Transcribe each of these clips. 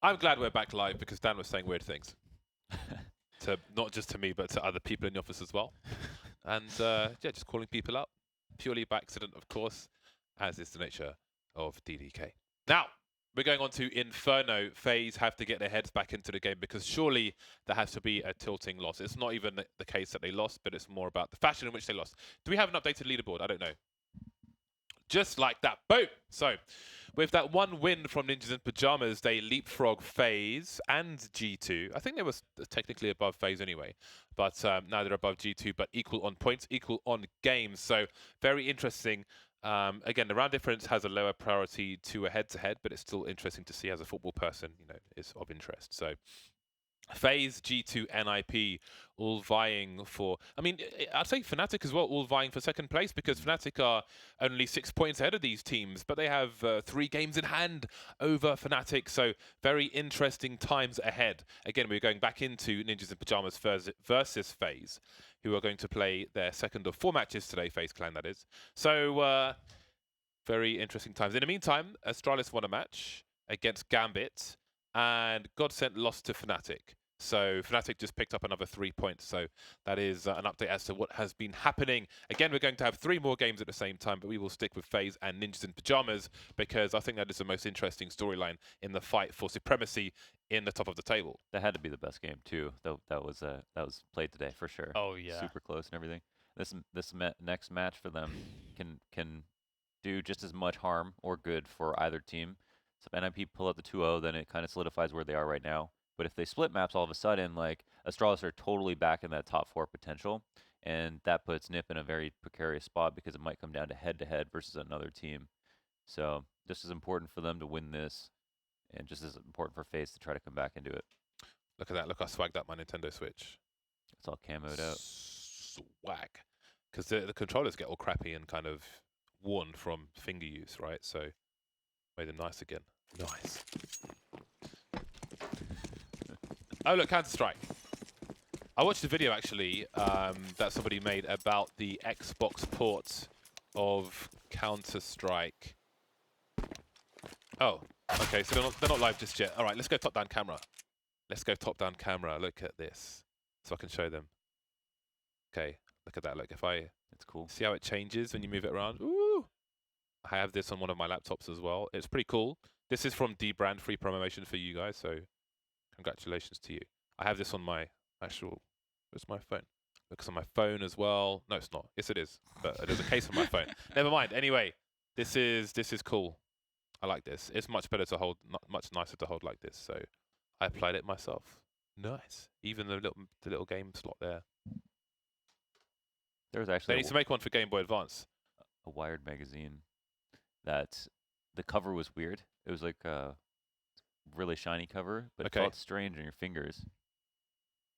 I'm glad we're back live because Dan was saying weird things. To not just to me, but to other people in the office as well. And yeah, just calling people up purely by accident, of course, as is the nature of DDK. Now, we're going on to Inferno. FaZe have to get their heads back into the game because surely there has to be a tilting loss. It's not even the case that they lost, but it's more about the fashion in which they lost. Do we have an updated leaderboard? I don't know. Just like that. Boom! So, with that one win from Ninjas in Pajamas, they leapfrog FaZe and G2. I think they were technically above FaZe anyway, but now they're above G2, but equal on points, equal on games. So, very interesting. Again, the round difference has a lower priority to a head-to-head, but it's still interesting to see as a football person, it's of interest. So, FaZe, G2, NIP, all vying for... I mean, I'd say Fnatic as well, all vying for second place because Fnatic are only 6 points ahead of these teams, but they have 3 games in hand over Fnatic, so very interesting times ahead. Again, we're going back into Ninjas in Pajamas versus FaZe, who are going to play their second of 4 matches today, FaZe Clan, that is. So, very interesting times. In the meantime, Astralis won a match against Gambit, and Godsent lost to Fnatic. So Fnatic just picked up another 3 points. So that is an update as to what has been happening. Again, we're going to have 3 more games at the same time, but we will stick with FaZe and Ninjas in Pajamas because I think that is the most interesting storyline in the fight for supremacy in the top of the table. That had to be the best game too. That was played today for sure. Oh yeah, super close and everything. This next match for them can do just as much harm or good for either team. So if NIP pull out the 2-0, then it kind of solidifies where they are right now. But if they split maps all of a sudden, like Astralis are totally back in that top 4 potential, and that puts NIP in a very precarious spot because it might come down to head-to-head versus another team. So just as important for them to win this, and just as important for FaZe to try to come back and do it. Look at that. Look, I swagged up my Nintendo Switch. It's all camoed out. Swag. Because the controllers get all crappy and kind of worn from finger use, right? So made them nice again. Nice. Oh, look, Counter-Strike. I watched a video, actually, that somebody made about the Xbox port of Counter-Strike. Oh, okay, so they're not live just yet. All right, let's go top-down camera. Let's go top-down camera. Look at this, so I can show them. Okay, look at that. Look, if I... It's cool. See how it changes when you move it around? Ooh! I have this on one of my laptops as well. It's pretty cool. This is from D-Brand, free promotion for you guys, so... Congratulations to you. I have this on my actual... Where's my phone? Looks on my phone as well. No, it's not. Yes, it is. But there's a case on my phone. Never mind. Anyway, this is cool. I like this. It's much better to hold, much nicer to hold like this. So I applied it myself. Nice. Even the little game slot there. There was actually they need to make one for Game Boy Advance. A Wired magazine that the cover was weird. It was like a really shiny cover, but it felt strange in your fingers,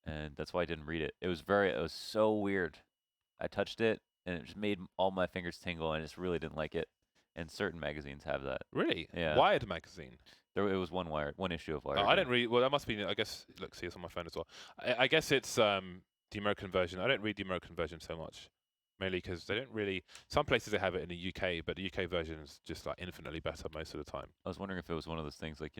and that's why I didn't read it. It was so weird. I touched it, and it just made all my fingers tingle, and I just really didn't like it. And certain magazines have that. Really? Yeah. Wired magazine? It was one issue of Wired. Oh, I didn't read. Well, that must be. I guess. Look, see, it's on my phone as well. I guess it's the American version. I don't read the American version so much. Mainly because they don't really... Some places they have it in the UK, but the UK version is just like infinitely better most of the time. I was wondering if it was one of those things like,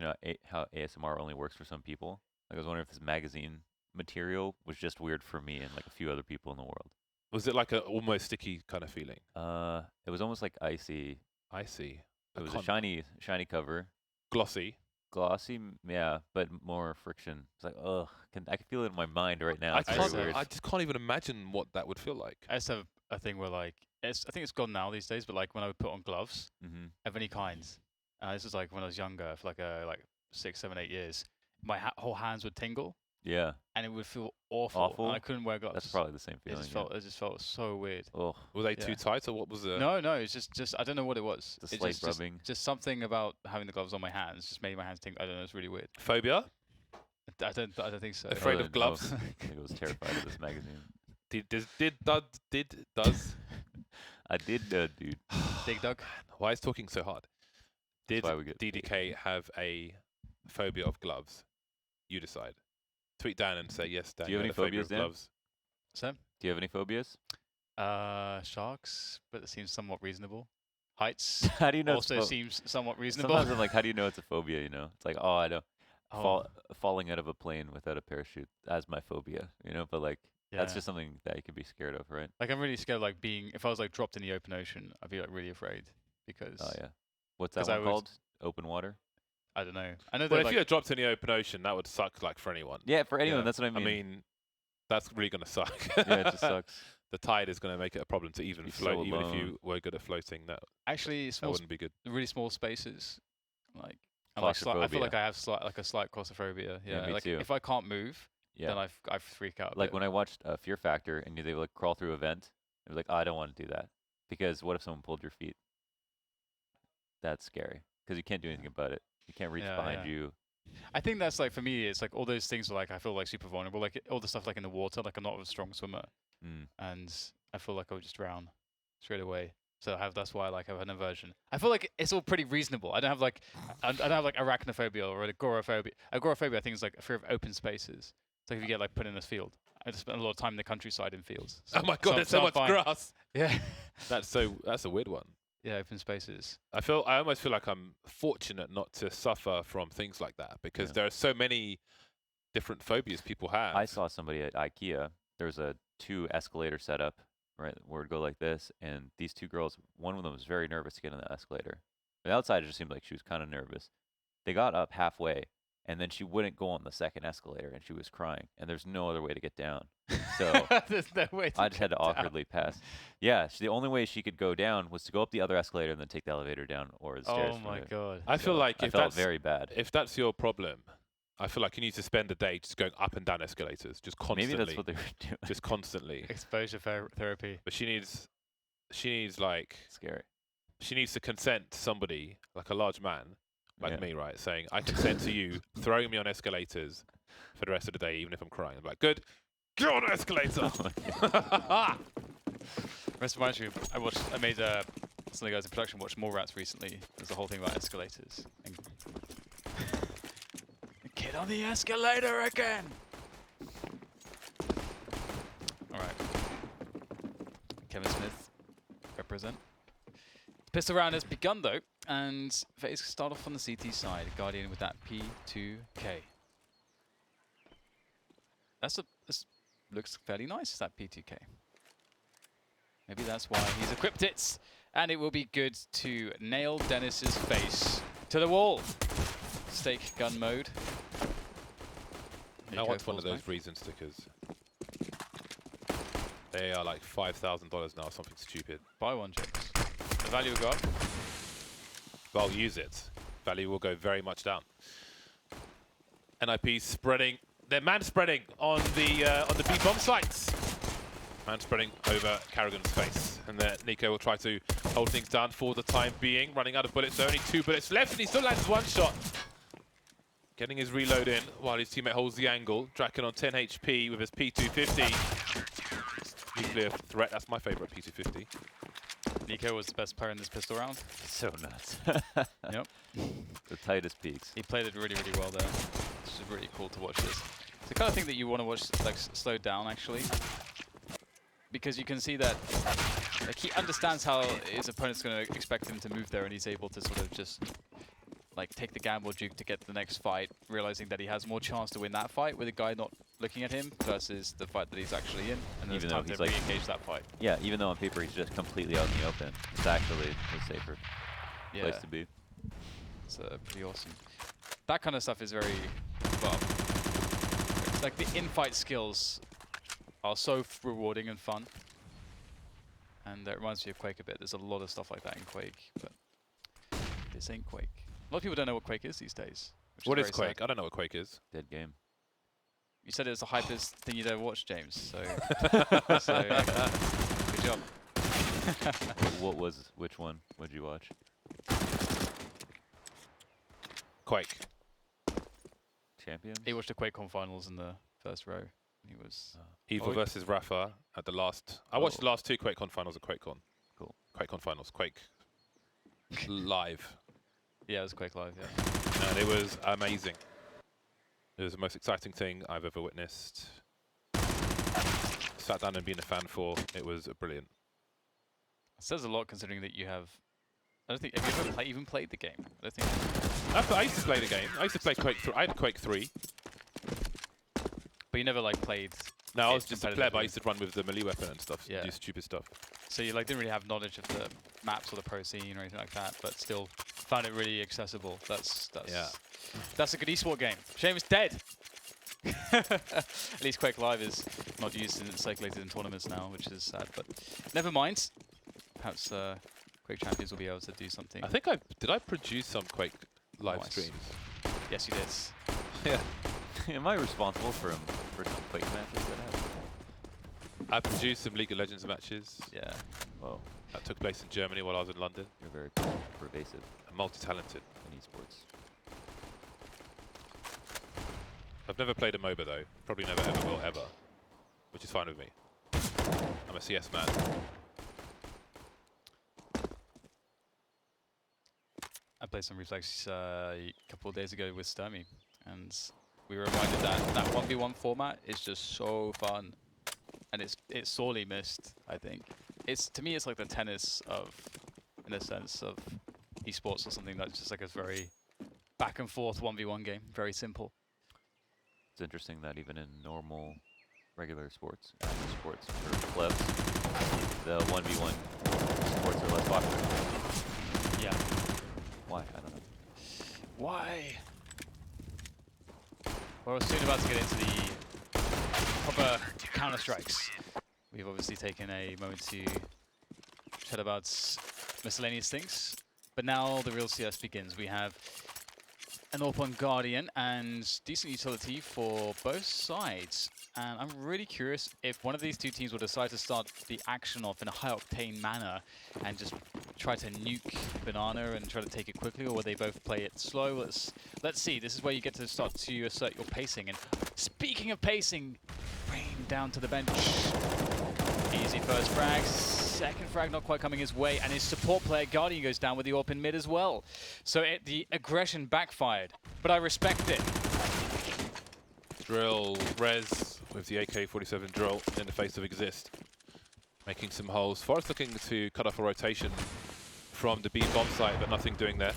how ASMR only works for some people. Like I was wondering if this magazine material was just weird for me and like a few other people in the world. Was it like a almost sticky kind of feeling? It was almost like icy. Icy. It was a shiny cover. Glossy. Glossy, yeah, but more friction. It's like, ugh, I can feel it in my mind right now. I just can't even imagine what that would feel like. I just have a thing where like, I think it's gone now these days, but like when I would put on gloves of any kinds, this is like when I was younger, for like 6, 7, 8 years, my whole hands would tingle. Yeah. And it would feel awful. And I couldn't wear gloves. That's probably the same feeling. It just felt so weird. Oh. Were they too tight or what was it? No, it's just I don't know what it was. The slight rubbing. Just something about having the gloves on my hands just made my hands tingle. I don't know, it's really weird. Phobia? I don't think so. Afraid of gloves? I think I was terrified of this magazine. Does? I did, dude. Dig Dug? Why is talking so hard? Did DDK paid. have a phobia of gloves? You decide. Tweet Dan and say, yes, Dan. Do you have any phobias, Dan? Gloves. Sam? Do you have any phobias? Sharks, but it seems somewhat reasonable. Heights how do you know also seems somewhat reasonable. Sometimes I'm like, how do you know it's a phobia, It's like, oh, I don't. falling out of a plane without a parachute. That's my phobia, you know. But like, that's just something that you could be scared of, right? Like I'm really scared, like if I was like dropped in the open ocean, I'd be like really afraid because. Oh yeah. What's that one called? Open water. I don't know. I know. Well, if like, you're dropped in the open ocean, that would suck, like for anyone. Yeah, for anyone. That's what I mean. I mean, that's really gonna suck. Yeah, it just sucks. The tide is gonna make it a problem to even float. So even if you were good at floating, that wouldn't be good. Really small spaces, like. I feel like I have a slight claustrophobia. Yeah, me like too. if I can't move, then I freak out. Like when I watched Fear Factor and they would like crawl through a vent, I was like, oh, I don't want to do that because what if someone pulled your feet? That's scary because you can't do anything about it. You can't reach behind you. I think that's like for me, it's like all those things are like I feel like super vulnerable. Like all the stuff like in the water, like I'm not a strong swimmer, and I feel like I would just drown straight away. So that's why I have an aversion. I feel like it's all pretty reasonable. I don't have like arachnophobia or agoraphobia. Agoraphobia I think is like a fear of open spaces. It's like if you get like put in a field. I just spent a lot of time in the countryside in fields. So, oh my god, there's so much grass. Yeah. That's a weird one. Yeah, open spaces. I almost feel like I'm fortunate not to suffer from things like that because there are so many different phobias people have. I saw somebody at IKEA. There was a 2 escalator setup, right, where it'd go like this, and these 2 girls, one of them was very nervous to get on the escalator. On the outside, it just seemed like she was kind of nervous. They got up halfway, and then she wouldn't go on the second escalator, and she was crying, and there's no other way to get down. So there's no way I just had to awkwardly pass. Yeah, the only way she could go down was to go up the other escalator and then take the elevator down or the stairs. Oh my god! I feel like I felt very bad. If that's your problem, I feel like you need to spend a day just going up and down escalators, just constantly. Maybe that's what they were doing. Just constantly. Exposure therapy. But she needs like scary. She needs to consent to somebody, like a large man, like me, right? Saying, I consent to you throwing me on escalators for the rest of the day, even if I'm crying. I'm like, good, get on an escalator. Rest reminds me, I made some of the guys in production watch More Rats recently. There's a whole thing about escalators. And get on the escalator again. All right. Kevin Smith, represent. Pistol round has begun though, and Faze start off on the CT side. Guardian with that P2K. This looks fairly nice, that P2K. Maybe that's why he's equipped it. And it will be good to nail Dennis's face to the wall. Stake gun mode. I want one of those reason stickers. They are like $5,000 now, something stupid. Buy one, James. The value will go up. Well, use it. Value will go very much down. NIP spreading. They're man spreading on the B bomb sites. Man spreading over Carrigan's face. And Nico will try to hold things down for the time being. Running out of bullets. Only 2 bullets left, and he still lands 1 shot. Getting his reload in while his teammate holds the angle. Draken on 10 HP with his P250. Nuclear threat. That's my favorite P250. Nico was the best player in this pistol round. So nuts. Yep. The tightest peaks. He played it really, really well there. It's just really cool to watch this. It's the kind of thing that you want to watch like slow down actually, because you can see that like he understands how his opponent's going to expect him to move there, and he's able to sort of just like take the gamble duke to get to the next fight, realizing that he has more chance to win that fight with a guy not looking at him versus the fight that he's actually in, and there's time to re-engage that fight. Yeah, even though on paper he's just completely out in the open, it's actually a safer place to be. It's pretty awesome. That kind of stuff is very, well, it's like the in-fight skills are so rewarding and fun. And that reminds me of Quake a bit. There's a lot of stuff like that in Quake, but this ain't Quake. A lot of people don't know what Quake is these days. What is Quake? I don't know what Quake is. Dead game. You said it's the hypest thing you'd ever watched, James. So, good job. Which one would you watch? Quake. Champions? He watched the QuakeCon finals in the first row. He was Evil versus Rafa at the last. I watched the last 2 QuakeCon finals at QuakeCon. Cool. QuakeCon finals. Quake live. Yeah, it was Quake Live. Yeah. And it was amazing. It was the most exciting thing I've ever witnessed. Sat down and been a fan for. It was brilliant. It says a lot considering that you have I don't think. Have you ever even played the game? I don't think. I used to play the game. I used to play Quake 3. I had Quake 3. But you never like played. No, I was just a player, but I competitively. used to run with the melee weapon and stuff. Yeah. Do stupid stuff. So you like didn't really have knowledge of the maps or the pro scene or anything like that, but still found it really accessible. That's Yeah. That's a good esport game. Shame it's dead. At least Quake Live is not used and it's circulated in tournaments now, which is sad. But never mind. Perhaps Quake Champions will be able to do something. I think did I produce some Quake live Nice. streams? Yes, you did. Yeah. Am I responsible for some Quake matches that happen? I produced some League of Legends matches Yeah. Whoa, that took place in Germany while I was in London. you're very pervasive I'm multi-talented. in esports. I've never played a MOBA though. Probably never ever will ever. Which is fine with me. I'm a CS man. I played some Reflex a couple of days ago with Sturmy, and we were reminded that that 1v1 format is just so fun, and it's sorely missed. I think to me it's like the tennis of, in a sense, of esports or something that's just like a very back and forth 1v1 game, very simple. It's interesting that even in normal, regular sports, average sports, or clubs, the 1v1 sports are less popular. Yeah. Why? I don't know. Why? Well, we're soon about to get into the proper Counter-Strikes. We've obviously taken a moment to chat about miscellaneous things, but now the real CS begins. We have an AWP on Guardian and decent utility for both sides. And I'm really curious if one of these two teams will decide to start the action off in a high-octane manner and just try to nuke Banana and try to take it quickly, or will they both play it slow? Let's see. This is where you get to start to assert your pacing. And speaking of pacing, Rain down to the bench. Easy first frag. Second frag not quite coming his way, and his support player Guardian goes down with the AWP in mid as well. So the aggression backfired, but I respect it. Drill, Rez with the AK-47 drill in the face of Exist. Making some holes. Forrest looking to cut off a rotation from the B bomb site, but nothing doing there.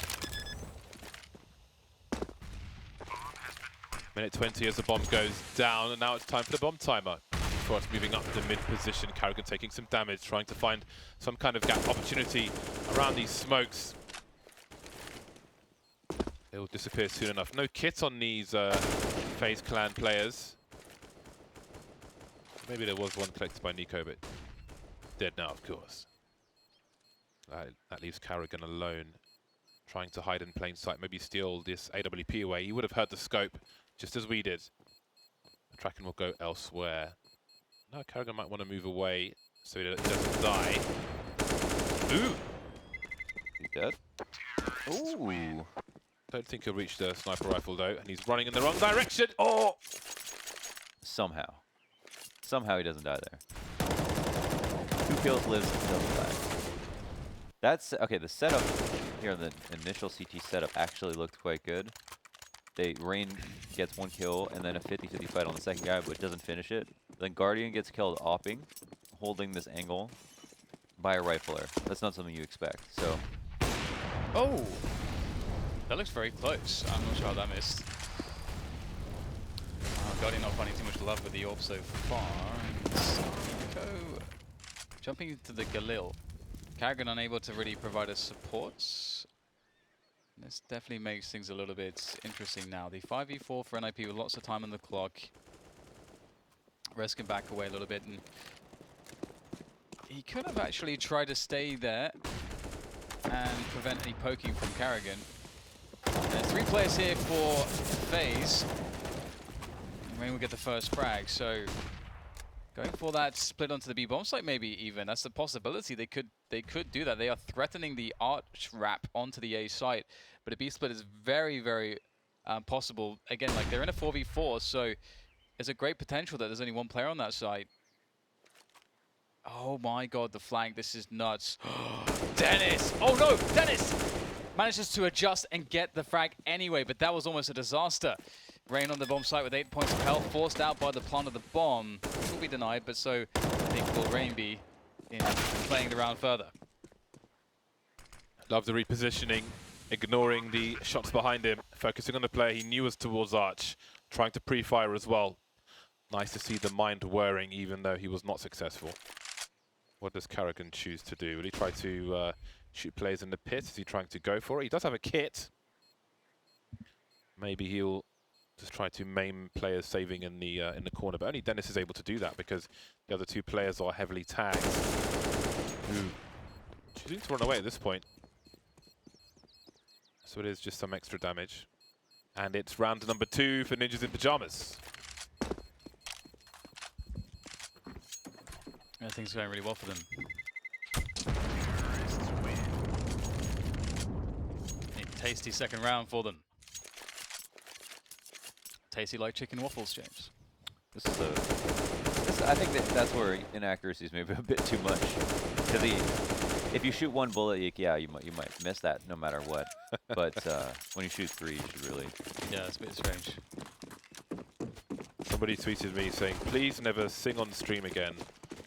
Minute 20 as the bomb goes down, and now it's time for the bomb timer. Forrest moving up to mid position. Carrigan taking some damage, trying to find some kind of gap opportunity around these smokes. It will disappear soon enough. No kit on these FaZe clan players. Maybe there was one collected by Nico, but dead now, of course. That leaves Carrigan alone, trying to hide in plain sight. Maybe steal this AWP away. He would have heard the scope, just as we did. The Kraken will go elsewhere. No, Carrigan might want to move away so he doesn't die. Ooh! He's dead? Ooh! Don't think he'll reach the sniper rifle though, and he's running in the wrong direction. Oh! Somehow. Somehow he doesn't die there. 2 kills, lives, and doesn't die. That's okay. The setup here, the initial CT setup actually looked quite good. Rain gets 1 kill and then a 50-50 fight on the second guy, but doesn't finish it. Then Guardian gets killed opping, holding this angle by a rifler. That's not something you expect. So. Oh! That looks very close. I'm not sure how that missed. Guardian not finding too much love with the AWP so far. And Nico jumping into the Galil. Carrigan unable to really provide us support. This definitely makes things a little bit interesting now. The 5v4 for NIP with lots of time on the clock. Rez can back away a little bit, and he could have actually tried to stay there and prevent any poking from Carrigan. There's 3 players here for FaZe. Rain will get the first frag, so going for that split onto the B bomb site, maybe even. That's a possibility. They could do that. They are threatening the arch wrap onto the A site, but a B split is very, very possible. Again, like they're in a 4v4, so there's a great potential that there's only 1 player on that site. Oh my god, the flank. This is nuts. Dennis! Oh no, Dennis! Manages to adjust and get the frag anyway, but that was almost a disaster. Rain on the bomb site with 8 points of health, forced out by the plant of the bomb. Will be denied, but so I think will Rain be in playing the round further. Love the repositioning, ignoring the shots behind him, focusing on the player he knew was towards Arch, trying to pre-fire as well. Nice to see the mind whirring even though he was not successful. What does Carrigan choose to do? Will he try to shoot players in the pit? Is he trying to go for it? He does have a kit. Maybe he'll just try to maim players saving in the corner, but only Dennis is able to do that because the other two players are heavily tagged. Ooh. Choosing to run away at this point. So it is just some extra damage. And it's round number 2 for Ninjas in Pyjamas. Things are going really well for them. A tasty second round for them. Tasty like chicken waffles, James. I think that's where inaccuracy is maybe a bit too much. Because if you shoot one bullet, you might miss that no matter what. But when you shoot 3, you should really. Yeah, it's a bit strange. Somebody tweeted me saying, "Please never sing on stream again.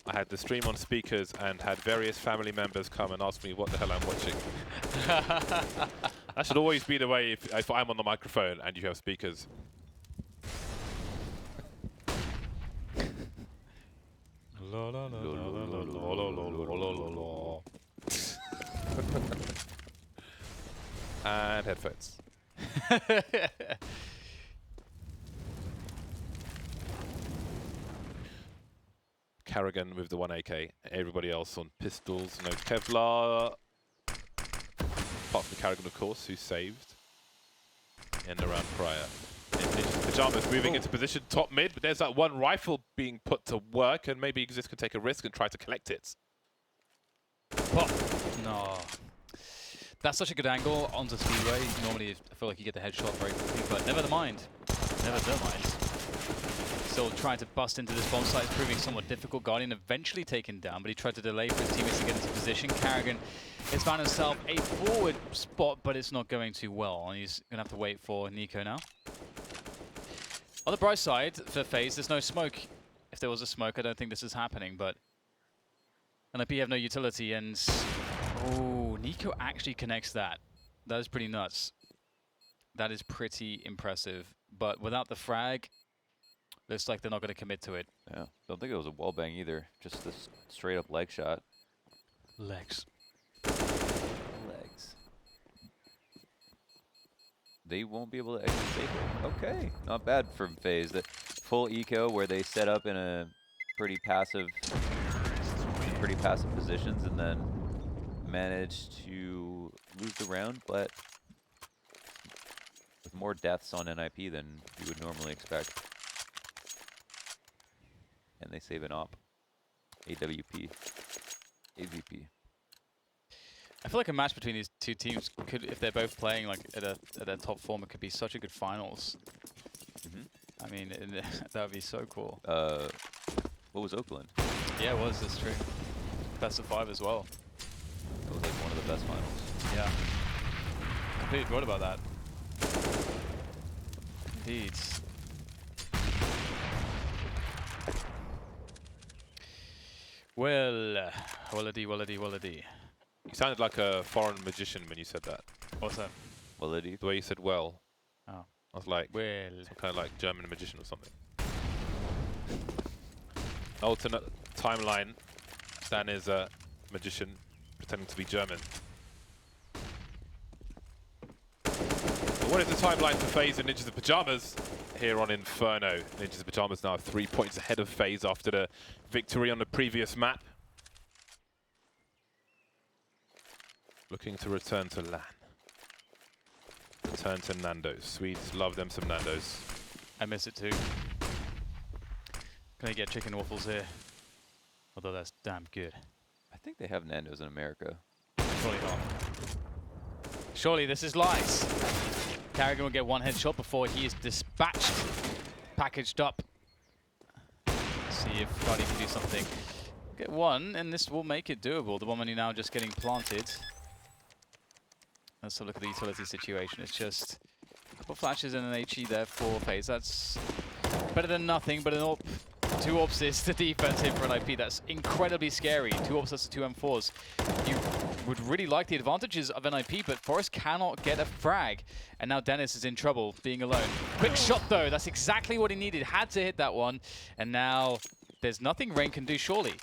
I had the stream on speakers and had various family members come and ask me what the hell I'm watching." That should always be the way if I'm on the microphone and you have speakers. And headphones. Carrigan with the 1 AK. Everybody else on pistols. No Kevlar. Apart from Carrigan, of course, who saved in the round prior. Ninjas Pyjamas moving into position top mid, but there's that one rifle being put to work, and maybe Exist can take a risk and try to collect it. Pop. No. That's such a good angle onto Speedway. Normally, I feel like you get the headshot very quickly, but never mind. Never mind. Still trying to bust into this bomb site is proving somewhat difficult. Guardian eventually taken down, but he tried to delay for his teammates to get into position. Carrigan has found himself a forward spot, but it's not going too well, and he's going to have to wait for Nico now. On the bright side for FaZe, there's no smoke. If there was a smoke, I don't think this is happening, but NIP have no utility, and oh, Nico actually connects that. That is pretty nuts. That is pretty impressive, but without the frag, looks like they're not going to commit to it. Yeah, don't think it was a wall bang either. Just this straight up leg shot. Legs. Legs. They won't be able to exit safely. Okay, not bad from FaZe. The full eco where they set up in a pretty passive positions and then managed to lose the round, but with more deaths on NIP than you would normally expect. And they save an op. AWP. AVP. I feel like a match between these two teams could, if they're both playing like at a top form, it could be such a good finals. Mm-hmm. I mean, that would be so cool. What was Oakland? Yeah, it was. That's true. Best of 5 as well. That was like one of the best finals. Yeah. Completely forgot about that. Indeed. Well, wallady. You sounded like a foreign magician when you said that. What's that? Wallady. The way you said "well," Oh. I was like, Well. some kind of like German magician or something. Alternate timeline. Stan is a magician pretending to be German. But what is the timeline for FaZe and Ninjas in Pyjamas here on Inferno? Ninjas in Pyjamas now 3 points ahead of FaZe after the victory on the previous map. Looking to return to LAN. Return to Nando's. Swedes love them some Nando's. I miss it too. Gonna get chicken waffles here. Although that's damn good. I think they have Nando's in America. Surely not. Surely this is lies. Carrigan will get one headshot before he is dispatched. Packaged up. Let's see if Guardian can do something. Get one, and this will make it doable. The one money now just getting planted. Let's have a look at the utility situation. It's just a couple flashes and an HE there for FaZe. That's better than nothing, but an AWP 2 ops is the defense here for NIP. That's incredibly scary. 2 ops, that's 2 M4s. You would really like the advantages of NIP, but Forest cannot get a frag. And now Dennis is in trouble, being alone. Quick shot, though. That's exactly what he needed. Had to hit that one. And now there's nothing Rain can do, surely.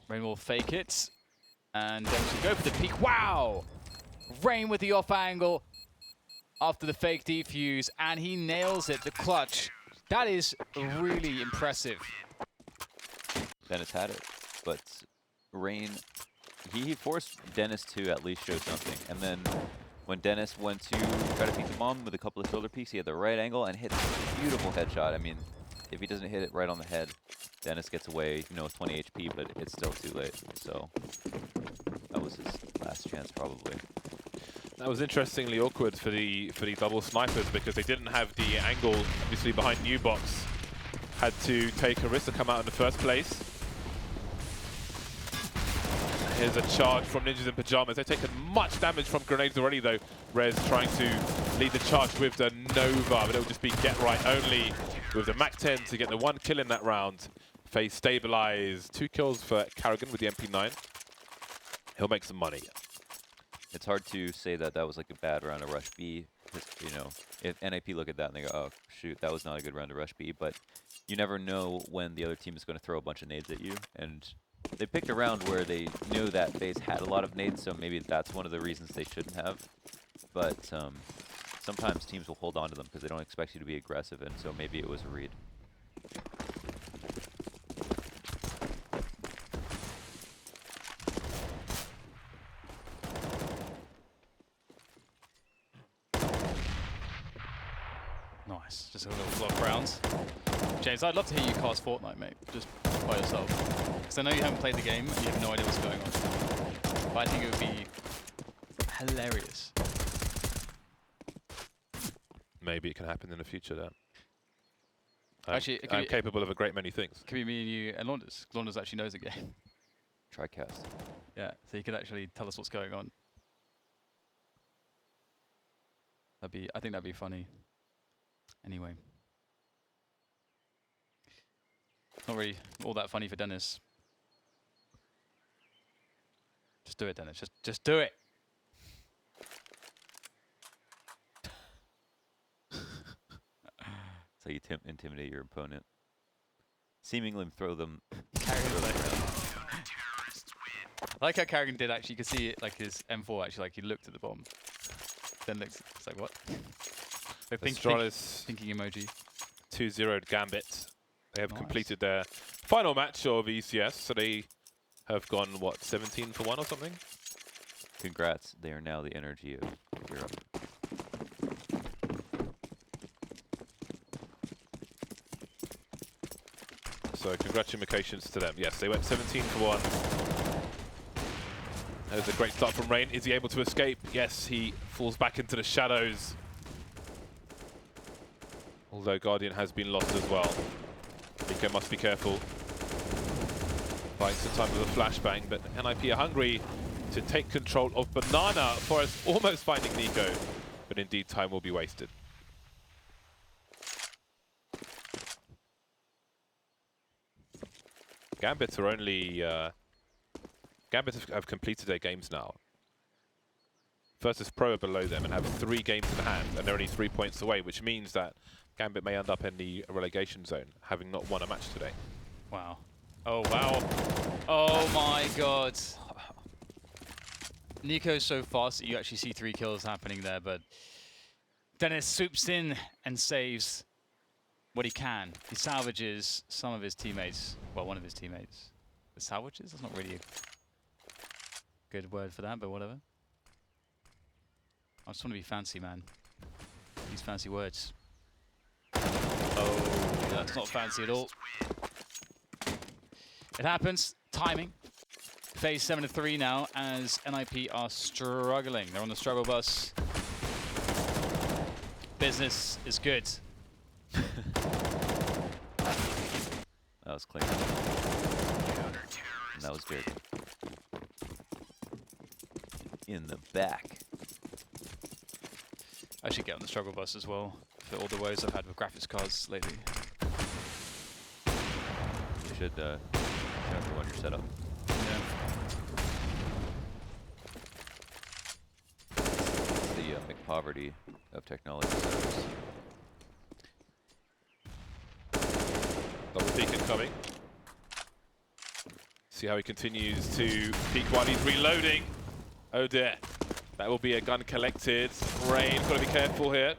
Rain will fake it. And Dennis will go for the peek. Wow! Rain with the off angle after the fake defuse, and he nails it, the clutch. That is really impressive. Dennis had it, but Rain, he forced Dennis to at least show something. And then when Dennis went to try to peek the bomb with a couple of shoulder peeks, he had the right angle and hit a beautiful headshot. I mean, if he doesn't hit it right on the head, Dennis gets away, you know, with 20 HP, but it's still too late. So that was his last chance, probably. That was interestingly awkward for the double snipers because they didn't have the angle, obviously, behind New Box. Had to take a risk to come out in the first place. Here's a charge from Ninjas in Pajamas. They've taken much damage from grenades already, though. Rez trying to lead the charge with the Nova, but it'll just be get right only with the MAC-10 to get the 1 kill in that round. Faze stabilized. 2 kills for Carrigan with the MP9. He'll make some money. It's hard to say that that was like a bad round of Rush B. You know, if NIP look at that and they go, oh, shoot, that was not a good round of Rush B. But you never know when the other team is going to throw a bunch of nades at you. And they picked a round where they knew that FaZe had a lot of nades, so maybe that's one of the reasons they shouldn't have. But sometimes teams will hold on to them because they don't expect you to be aggressive, and so maybe it was a read. Nice, just a little block rounds. James, I'd love to hear you cast Fortnite, mate, just by yourself. Because I know you haven't played the game and you have no idea what's going on. But I think it would be hilarious. Maybe it can happen in the future, then. Actually, it could I'm be, capable of a great many things. could be me and you and Launders. Launders actually knows the game. Tricast. Yeah, so he could actually tell us what's going on. I think that'd be funny. Anyway. Not really all that funny for Dennis. Just do it, Dennis. Just do it. So you intimidate your opponent. Seemingly throw them. I like how Carrigan did actually. You could see it, like his M4 actually, like he looked at the bomb. Then looks, it's like, what? Thinking emoji. 2-0'd Gambit. They have Nice. completed their final match of ECS, so they have gone, what, 17 for 1 or something? Congrats, they are now the energy of Europe. So congratulations to them. Yes, they went 17 for 1. That was a great start from Rain. Is he able to escape? Yes, he falls back into the shadows. Although Guardian has been lost as well. Nico must be careful. Fights the time with a flashbang, but NIP are hungry to take control of Banana. Forest almost finding Nico, but indeed time will be wasted. Gambit are only... Gambit have completed their games now. Versus Pro are below them and have 3 games in hand, and they're only 3 points away, which means that Gambit may end up in the relegation zone, having not won a match today. Wow. Oh, wow. Oh, my God. Nico's so fast that you actually see 3 kills happening there, but Dennis swoops in and saves what he can. He salvages some of his teammates. Well, one of his teammates. The salvages? That's not really a good word for that, but whatever. I just want to be fancy, man. These fancy words. Oh, that's not fancy at all. It happens. Timing. Phase 7-3 now as NIP are struggling. They're on the struggle bus. Business is good. That was clean. And that was good. In the back. I should get on the struggle bus as well for all the woes I've had with graphics cards lately. should run your setup. Yeah. It's the McPoverty of technology service. Double peek incoming. See how he continues to peek while he's reloading. Oh dear. That will be a gun collected. Rain, got to be careful here.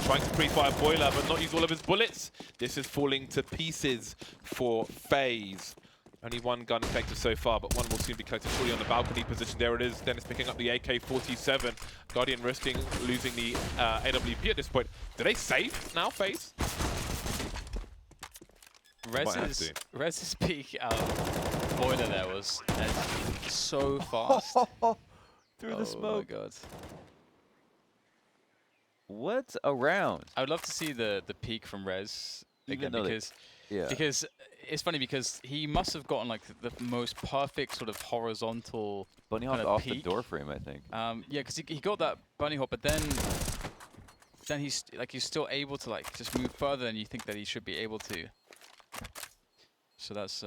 Trying to pre-fire boiler, but not use all of his bullets. This is falling to pieces for Faze. Only one gun collected so far, but one will soon be collected fully on the balcony position. There it is. Dennis picking up the AK-47. Guardian risking losing the AWP at this point. Do they save now, Faze? Rez's peek out boiler there was so fast. Through the smoke. Oh my god. What a round. I would love to see the peak from Rez again, because yeah. because it's funny because he must have gotten like the most perfect sort of horizontal bunny hop kind of off peak. the door frame, I think. Yeah, because he got that bunny hop, but then he's still able to like just move further than you think that he should be able to. So that's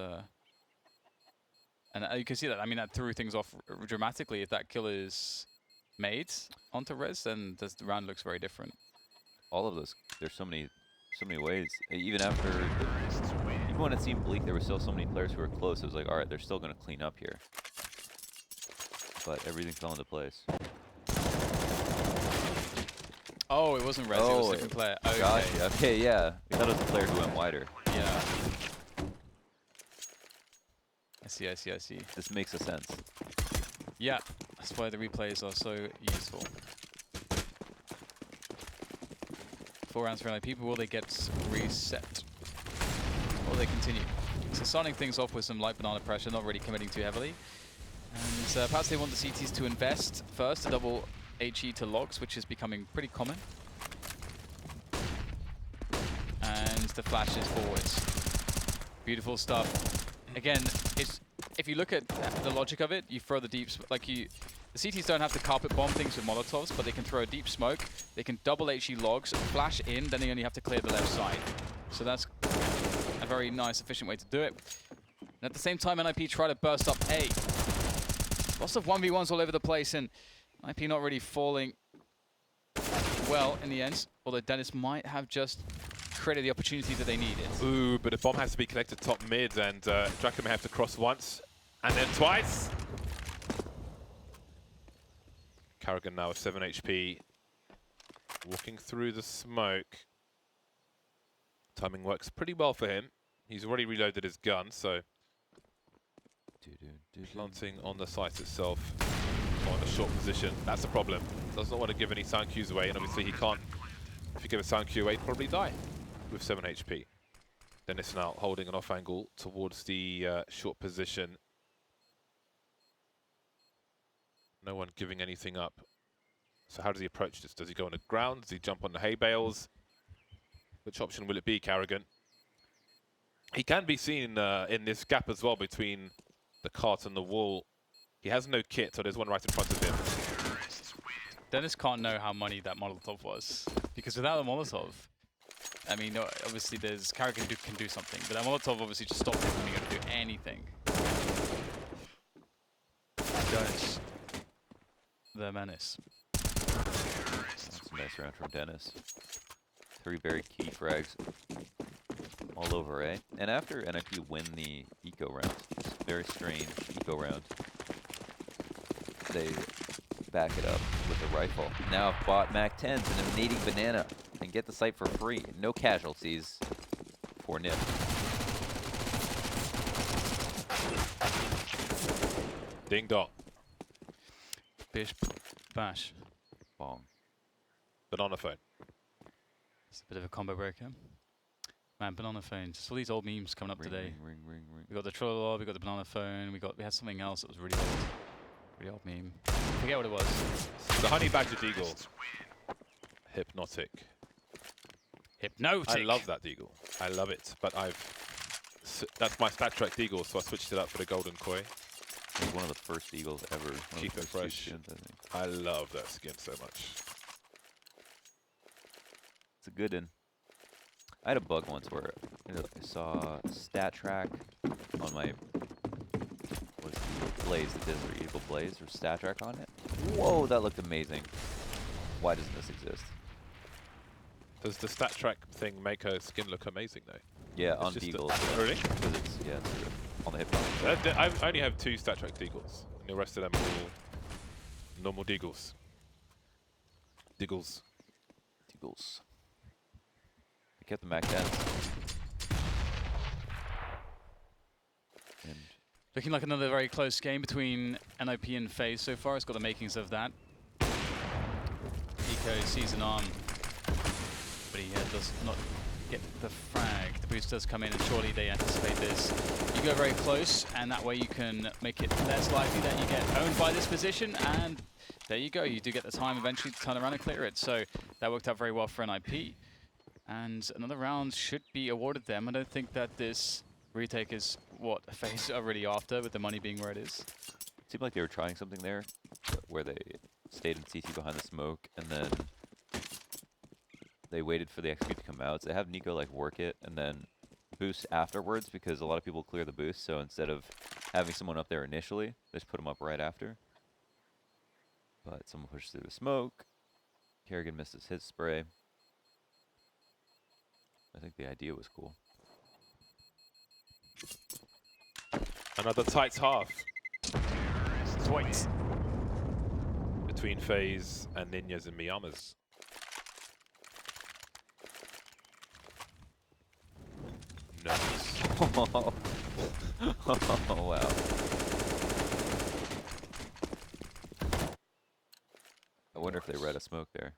and you can see that. I mean, that threw things off dramatically. If that kill is made onto Rez, then the round looks very different. All of those, there's so many ways. Even after, even when it seemed bleak, there were still so many players who were close. It was like, all right, they're still going to clean up here. But everything fell into place. Oh, it wasn't Rez, it was a different player. Okay. Gotcha. Okay, yeah. I thought it was the player who went wider. Yeah. I see. This makes a sense. Yeah, that's why the replays are so useful. 4 rounds for NIP, will they get reset? Or will they continue? So starting things off with some light banana pressure, not really committing too heavily. And perhaps they want the CTs to invest first, a double HE to logs, which is becoming pretty common. And the flashes forwards. Beautiful stuff. Again, if you look at the logic of it, you throw the deep, the CTs don't have to carpet bomb things with Molotovs, but they can throw a deep smoke, they can double HE logs, flash in, then they only have to clear the left side. So that's a very nice, efficient way to do it. And at the same time, NIP try to burst up A. Lots of 1v1s all over the place, and NIP not really falling well in the end, although Dennis might have just created the opportunity that they needed. Ooh, but a bomb has to be collected top mid, and Draco may have to cross once, and then twice. Carrigan now with 7 HP. Walking through the smoke. Timing works pretty well for him. He's already reloaded his gun, so... Planting on the site itself, on a short position. That's the problem. Does not want to give any sound cues away, and obviously he can't. If you give a sound cue away, he'd probably die with 7 HP. Dennis now holding an off angle towards the short position. No one giving anything up. So how does he approach this? Does he go on the ground? Does he jump on the hay bales? Which option will it be, Carrigan? He can be seen in this gap as well between the cart and the wall. He has no kit, so there's one right in front of him. Dennis can't know how money that Molotov was, because without the Molotov, I mean, obviously there's Carrigan can do something, but that Molotov obviously just stopped him from being able to do anything. Dennis, the menace. That's a nice round from Dennis. 3 very key frags all over A. And after NIP win the eco round, this very strange eco round, they back it up with a rifle. Now I've bought Mac 10s and a nading banana and get the site for free. No casualties for NIP. Ding dong. Bish, bash. Bong. Banana phone. It's a bit of a combo breaker. Man, banana phone. Just all these old memes coming up Ring, today. ring, ring, ring, ring. We got the Trollolol, we got the banana phone, we had something else that was really old. Really old meme. I forget what it was. The honey badger deagle. Hypnotic. Hypnotic. I love that deagle. I love it. But that's my Star Trek deagle, so I switched it up for the golden koi. It was one of the first eagles ever. Cheap and fresh. Skins, I think. I love that skin so much. It's a good one. I had a bug once where I saw stat track on my what's the Blaze, the Desert Eagle Blaze, or stat track on it. Whoa, that looked amazing. Why doesn't this exist? Does the stat track thing make her skin look amazing though? Yeah, It's on just Deagles. Really? Because it's, yeah, it's on the hip bone. I only have 2 stat track Deagles, and the rest of them are all normal Deagles. Deagles. Deagles. I kept the Mac dense. And Looking like another very close game between NIP and FaZe so far. It's got the makings of that. Eco sees an arm, but he does not get the frag. The boost does come in, and surely they anticipate this. You go very close, and that way you can make it less likely that you get owned by this position, and there you go. You do get the time eventually to turn around and clear it. So that worked out very well for NIP. And another round should be awarded them. I don't think that this retake is what FaZe are really after, with the money being where it is. it seemed like they were trying something there, where they stayed in CT behind the smoke, and then they waited for the execute to come out. So they have Nico like work it, and then boost afterwards, because a lot of people clear the boost. So instead of having someone up there initially, they just put them up right after. But someone pushed through the smoke. Kerrigan misses his spray. I think the idea was cool. Another tight half Twice. between FaZe and Ninjas and Miyamas. Nice. Oh, wow. I wonder if they read a smoke there.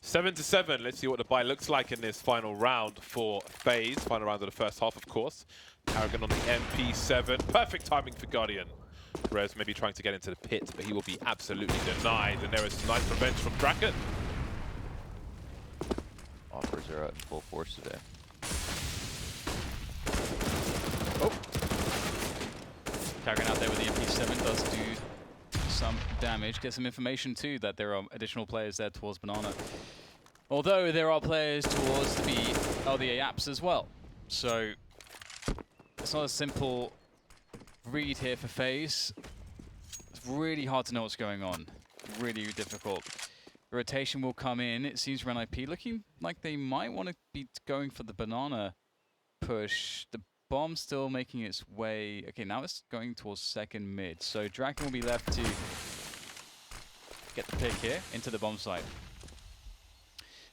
7-7. Let's see what the buy looks like in this final round for FaZe. Final round of the first half, of course. Kerrigan on the MP7. Perfect timing for Guardian. Rez maybe trying to get into the pit, but he will be absolutely denied. And there is nice revenge from Draken. Offers are out in full force today. Oh. Kerrigan out there with the MP7 does do some damage. Get some information too that there are additional players there towards Banana. Although there are players towards the LDA apps as well. So it's not a simple read here for FaZe. It's really hard to know what's going on. Really difficult. The rotation will come in. It seems for NIP looking like they might want to be going for the Banana push. The bomb still making its way. Okay, now it's going towards second mid. So Draken will be left to get the pick here into the bomb site.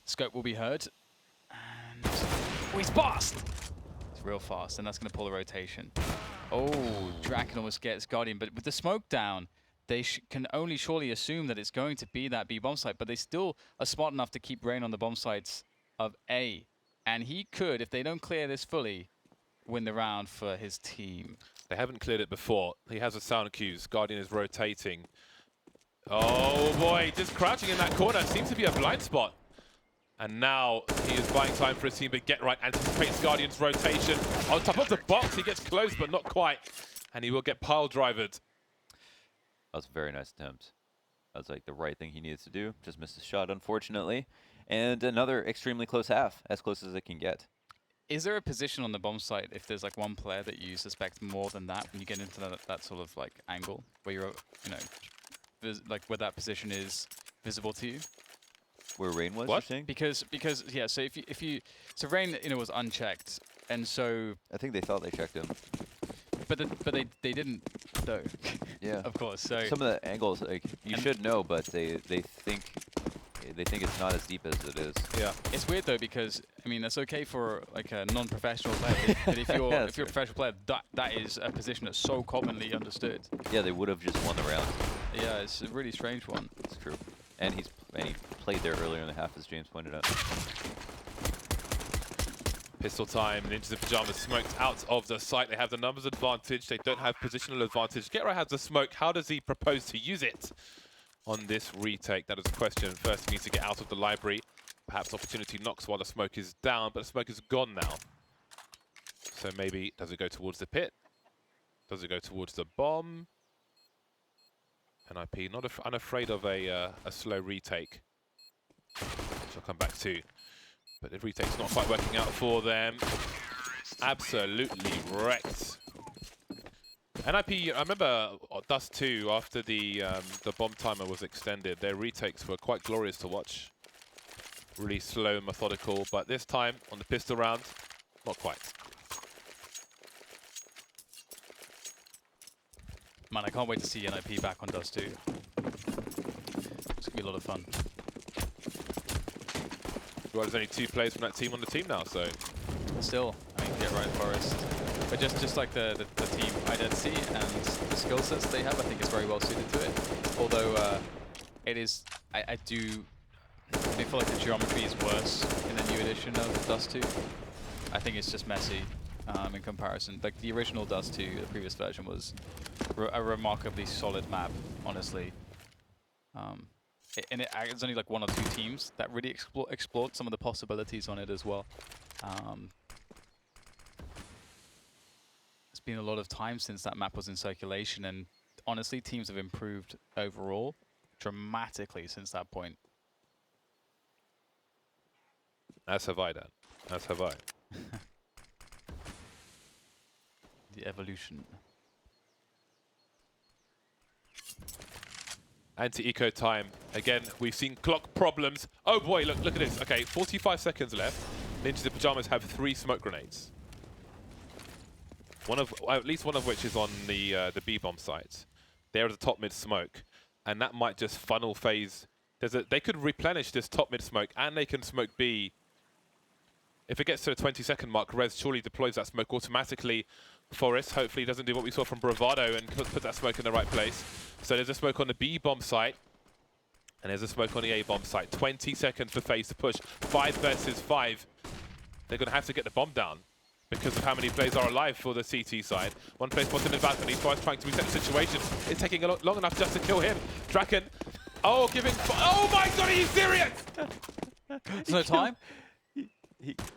Scope will be heard. And oh, he's fast! It's real fast, and that's going to pull the rotation. Oh, Draken almost gets Guardian, but with the smoke down, they can only surely assume that it's going to be that B bomb site, but they still are smart enough to keep Rain on the bomb sites of A. And he could, if they don't clear this fully, win the round for his team. They haven't cleared it before. He has a sound cues. Guardian is rotating. Oh boy, just crouching in that corner. Seems to be a blind spot. And now he is buying time for his team, but Get Right anticipates Guardian's rotation. On top of the box, he gets close, but not quite. And he will get pile drivered. That was a very nice attempt. That was like the right thing he needs to do. Just missed his shot, unfortunately. And another extremely close half, as close as it can get. Is there a position on the bomb site if there's like one player that you suspect more than that when you get into that sort of like angle where you're, you know, like where that position is visible to you? Where Rain was, What? you're saying? Because yeah, so if you so Rain, you know, was unchecked, and so I think they thought they checked him. but they didn't though. Yeah. Of course. So Some of the angles, like you should know, but they think it's not as deep as it is. Yeah. it's weird though, because I mean that's okay for like a non-professional player, but if you're Yeah, if you're a professional player, that is a position that's so commonly understood. Yeah, they would have just won the round. Yeah, it's a really strange one. It's true. And he played there earlier in the half, as James pointed out. Pistol time. Ninjas in Pajamas smoked out of the site. They have the numbers advantage. They don't have positional advantage. Get Right has the smoke. How does he propose to use it on this retake? That is a question. First, he needs to get out of the library. Perhaps opportunity knocks while the smoke is down, but the smoke is gone now. So maybe, does it go towards the pit? Does it go towards the bomb? NIP, not unafraid of a slow retake. which I'll come back to. But the retake's not quite working out for them. Absolutely wrecked. NIP, I remember Dust 2, after the bomb timer was extended, their retakes were quite glorious to watch. Really slow and methodical, but this time, on the pistol round, not quite. Man, I can't wait to see NIP back on Dust 2. It's gonna be a lot of fun. Well, there's only 2 players from that team on the team now, so... Still, I mean, get right Forest. But just like the team identity and the skill sets they have, I think is very well suited to it. Although it is, I do feel like the geometry is worse in the new edition of Dust 2. I think it's just messy in comparison. Like the original Dust 2, the previous version, was a remarkably solid map, honestly. It's only like 1 or 2 teams that really explored some of the possibilities on it as well. It's been a lot of time since that map was in circulation, and honestly, teams have improved overall dramatically since that point. As have I, Dan. As have I. The evolution. Anti-eco time. Again, we've seen clock problems. Oh boy, look at this. Okay, 45 seconds left. Ninjas in Pyjamas have 3 smoke grenades. At least one of which is on the B-bomb site. They're at the top mid smoke, and that might just funnel Faze. They could replenish this top mid smoke, and they can smoke B. If it gets to the 20-second mark, Rez surely deploys that smoke automatically. Forest hopefully doesn't do what we saw from Bravado and put that smoke in the right place. So there's a smoke on the B-bomb site, and there's a smoke on the A-bomb site. 20 seconds for Faze to push. 5 versus 5. They're going to have to get the bomb down because of how many players are alive for the CT side. 1 player spotted in the balcony. Forest trying to reset the situation. It's taking long enough just to kill him. Draken, oh, giving... Oh my god, are you serious? There's no time?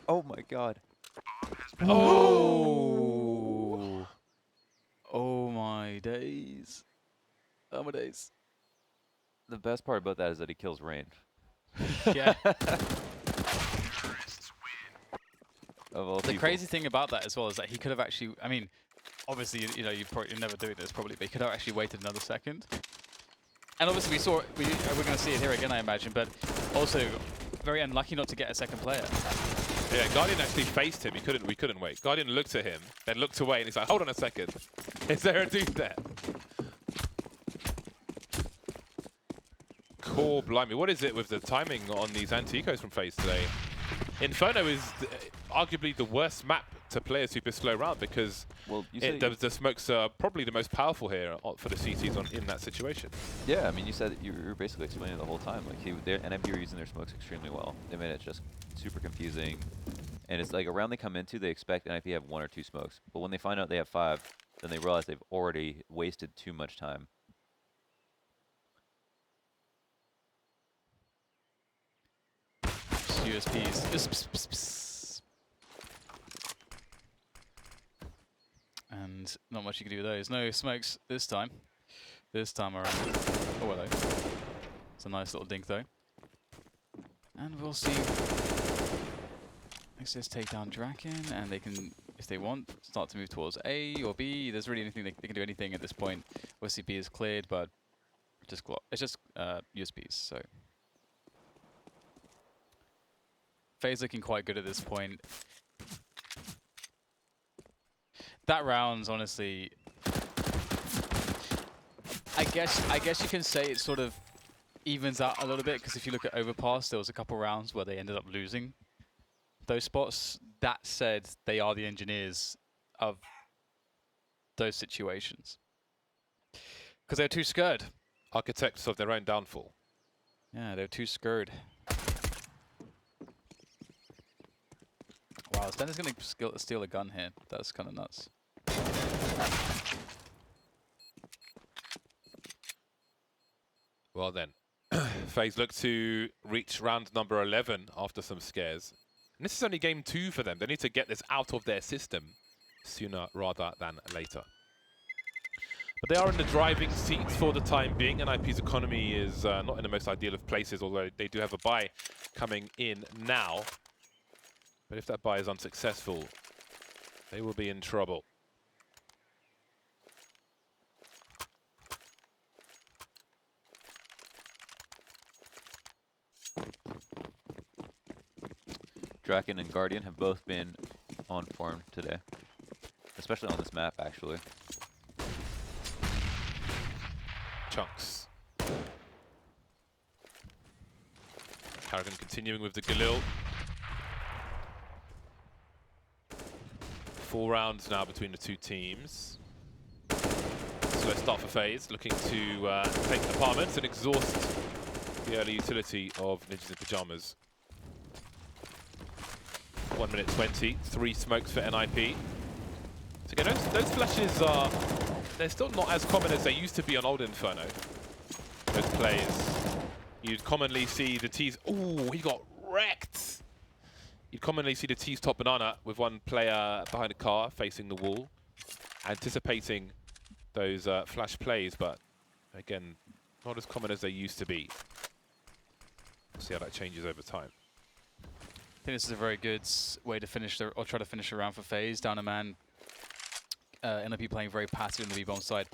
Oh my god. Oh! Oh my days. Oh my days. The best part about that is that he kills range. Yeah. Of all The people. crazy thing about that as well is that he could have actually, I mean, obviously, you know, you're never doing this probably, but he could have actually waited another second. And obviously we're going to see it here again, I imagine, but also very unlucky not to get a second player. Yeah, Guardian actually faced him. We couldn't wait. Guardian looked at him, then looked away, and he's like, hold on a second. Is there a dude there? Core blimey. What is it with the timing on these anti-ecos from Faze today? Inferno is arguably the worst map to play a super slow round because the smokes are probably the most powerful here for the CTs in that situation. Yeah, I mean, you said you were basically explaining it the whole time. Like NMP were using their smokes extremely well. They made it just super confusing. And it's like a round they come into, they expect NIP to have 1 or 2 smokes. But when they find out they have 5, then they realize they've already wasted too much time. USPs. And not much you can do with those. No smokes this time. This time around. Oh, hello. It's a nice little dink though. And we'll see. ECS take down Draken, and they can, if they want, start to move towards A or B. There's really anything they can do anything at this point. Obviously B is cleared, but it's just USPs. So Faze looking quite good at this point. That round's honestly, I guess you can say it sort of evens out a little bit, because if you look at Overpass, there was a couple rounds where they ended up losing those spots. That said, they are the engineers of those situations because they're too scared. Architects of their own downfall. Yeah, they're too scared. Wow, Sten's going to steal a gun here. That's kind of nuts. Well then, FaZe look to reach round number 11 after some scares. And this is only game 2 for them. They need to get this out of their system sooner rather than later. But they are in the driving seats for the time being. NIP's economy is not in the most ideal of places, although they do have a buy coming in now. But if that buy is unsuccessful, they will be in trouble. Draken and Guardian have both been on form today, especially on this map, actually. Chunks. Carrigan continuing with the Galil. 4 rounds now between the two teams. So let's start for FaZe, looking to take apartments and exhaust the early utility of Ninjas in Pyjamas. 1 minute 20, 3 smokes for NIP. So again, those flashes are, they're still not as common as they used to be on old Inferno. Those plays. You'd commonly see the T's, ooh, he got wrecked! You'd commonly see the T's top banana with one player behind a car facing the wall, anticipating those flash plays, but again, not as common as they used to be. We'll see how that changes over time. I think this is a very good way to finish the, or try to finish the round for FaZe. Down a man, NIP playing very passive in the B-bomb side.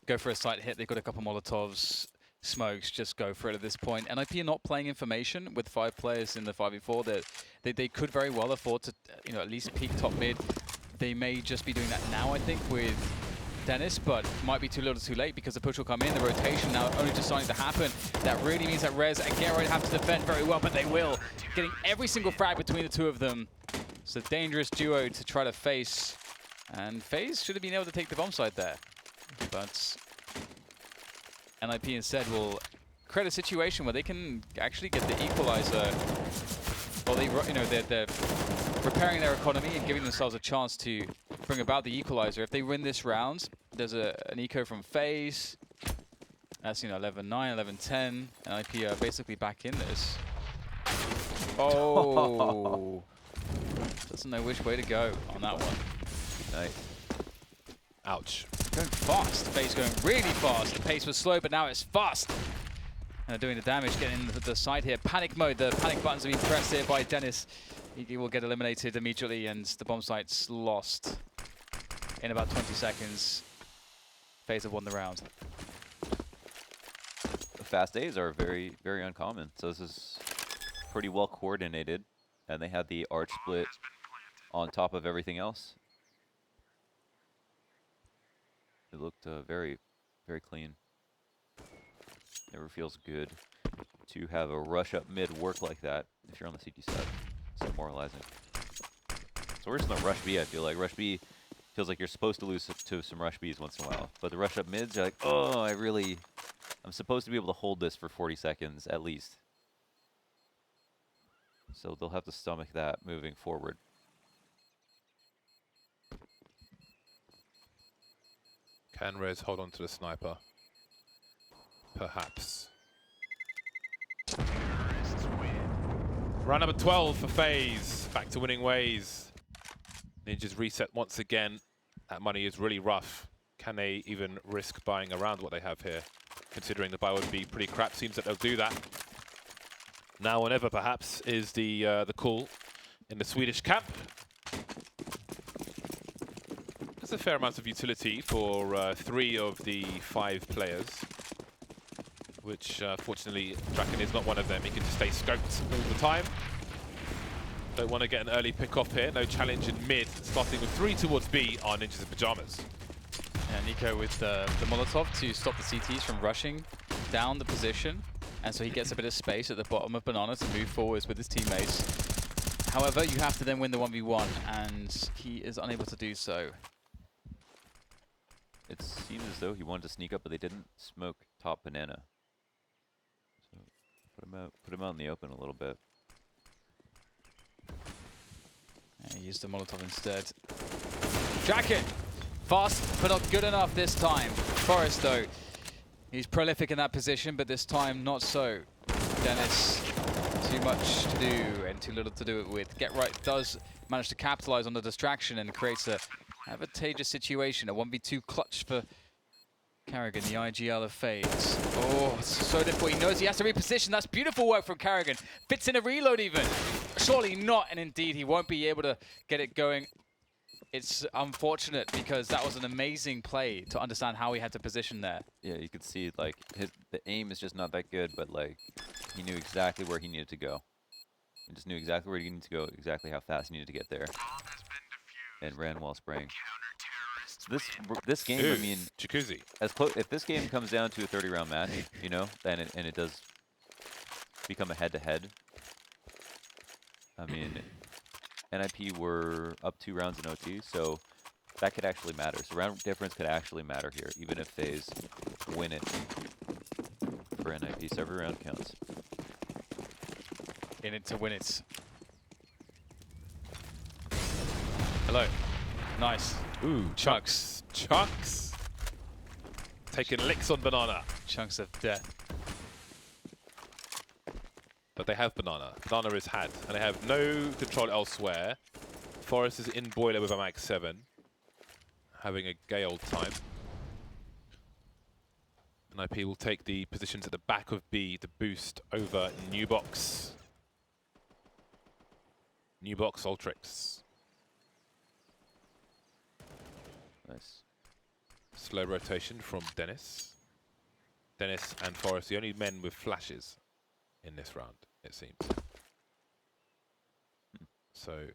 Go for a site hit, they've got a couple Molotovs, smokes, just go for it at this point. NIP are not playing information with 5 players in the 5v4. They could very well afford to, at least peak top mid. They may just be doing that now, I think, with Dennis, but might be too little too late because the push will come in. The rotation now only just starting to happen. That really means that Rez and Gerard have to defend very well, but they will. Getting every single frag between the two of them. It's a dangerous duo to try to face. And FaZe should have been able to take the bomb side there. But NIP instead will create a situation where they can actually get the equalizer. Well, they're repairing their economy and giving themselves a chance to bring about the equalizer. If they win this round, there's an eco from FaZe. That's 11-9, 11-10. NIP are basically back in this. Oh, doesn't know which way to go on that one. Nice. Ouch. Going fast. FaZe going really fast. The pace was slow, but now it's fast. And doing the damage, getting the side here. Panic mode. The panic buttons are being pressed here by Dennis. He will get eliminated immediately, and the bomb site's lost in about 20 seconds. FaZe have won the round. The fast A's are very, very uncommon. So this is pretty well coordinated, and they had the arch split on top of everything else. It looked very, very clean. Never feels good to have a rush up mid work like that if you're on the CT side. It's demoralizing. So we're just on rush B, I feel like. Rush B feels like you're supposed to lose to some rush Bs once in a while. But the rush up mids, you're like, oh, I'm supposed to be able to hold this for 40 seconds at least. So they'll have to stomach that moving forward. Can Rez hold on to the sniper? Perhaps. Round number 12 for FaZe. Back to winning ways. Ninjas reset once again. That money is really rough. Can they even risk buying around what they have here? Considering the buy would be pretty crap. Seems that they'll do that. Now or never, perhaps, is the call in the Swedish camp. There's a fair amount of utility for 3 of the 5 players, which fortunately Draken is not one of them. He can just stay scoped all the time. Don't want to get an early pick off here. No challenge in mid. Starting with 3 towards B are Ninjas in Pyjamas. And Nico with the Molotov to stop the CTs from rushing down the position. And so he gets a bit of space at the bottom of Banana to move forwards with his teammates. However, you have to then win the 1v1, and he is unable to do so. It seemed as though he wanted to sneak up, but they didn't smoke top banana. So put him out in the open a little bit. And he used the Molotov instead. Jacket! Fast, but not good enough this time. Forrest, though, he's prolific in that position, but this time not so. Dennis, too much to do and too little to do it with. Get Right does manage to capitalize on the distraction and creates a advantageous situation. A 1v2 clutch for Carrigan, the IGL of Faze. Oh, it's so difficult. He knows he has to reposition. That's beautiful work from Carrigan. Fits in a reload even. Surely not, and indeed he won't be able to get it going. It's unfortunate because that was an amazing play to understand how he had to position there. Yeah, you could see like the aim is just not that good, but like he knew exactly where he needed to go. He just knew exactly where he needed to go, exactly how fast he needed to get there, and ran while spraying. So this game, Ooh, I mean, Jacuzzi. as close if this game comes down to a 30-round match, you know, then it does become a head-to-head. I mean, NIP were up 2 rounds in OT, so that could actually matter. So round difference could actually matter here, even if Faze win it for NIP. So every round counts. In it to win it. Hello. Nice. Ooh, Chunks. Chunks. Taking licks on Banana. Chunks of death. But they have Banana. Banana is had. And they have no control elsewhere. Forest is in boiler with a mag 7. Having a gay old time. NIP will take the positions at the back of B to boost over New Box. New Box Ultrix. Nice. Slow rotation from Dennis. Dennis and Forrest, the only men with flashes in this round, it seems. So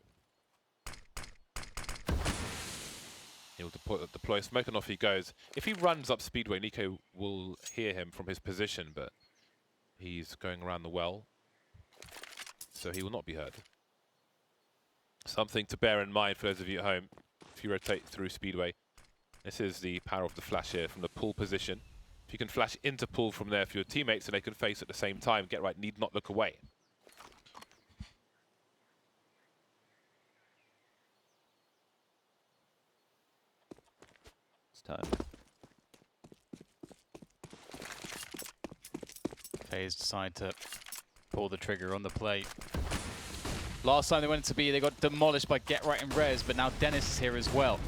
he'll deploy smoke and off he goes. If he runs up Speedway, Nico will hear him from his position, but he's going around the well, so he will not be heard. Something to bear in mind for those of you at home. If you rotate through Speedway, this is the power of the flash here from the pull position. If you can flash into pull from there for your teammates and they can face at the same time, get right, need not look away. It's time. Faze decide to pull the trigger on the play. Last time they went to B, they got demolished by Get Right and Rez, but now Dennis is here as well.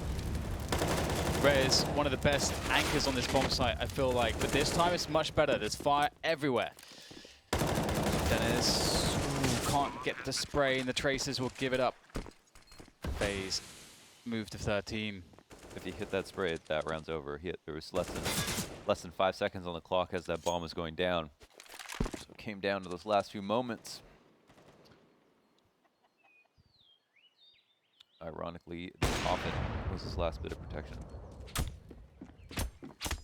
Rez, one of the best anchors on this bomb site, I feel like, but this time it's much better. There's fire everywhere. Dennis can't get the spray, and the Tracers will give it up. Faze move to 13. If he hit that spray, that round's over. There was less than 5 seconds on the clock as that bomb was going down. So it came down to those last few moments. Ironically, the coffin was his last bit of protection.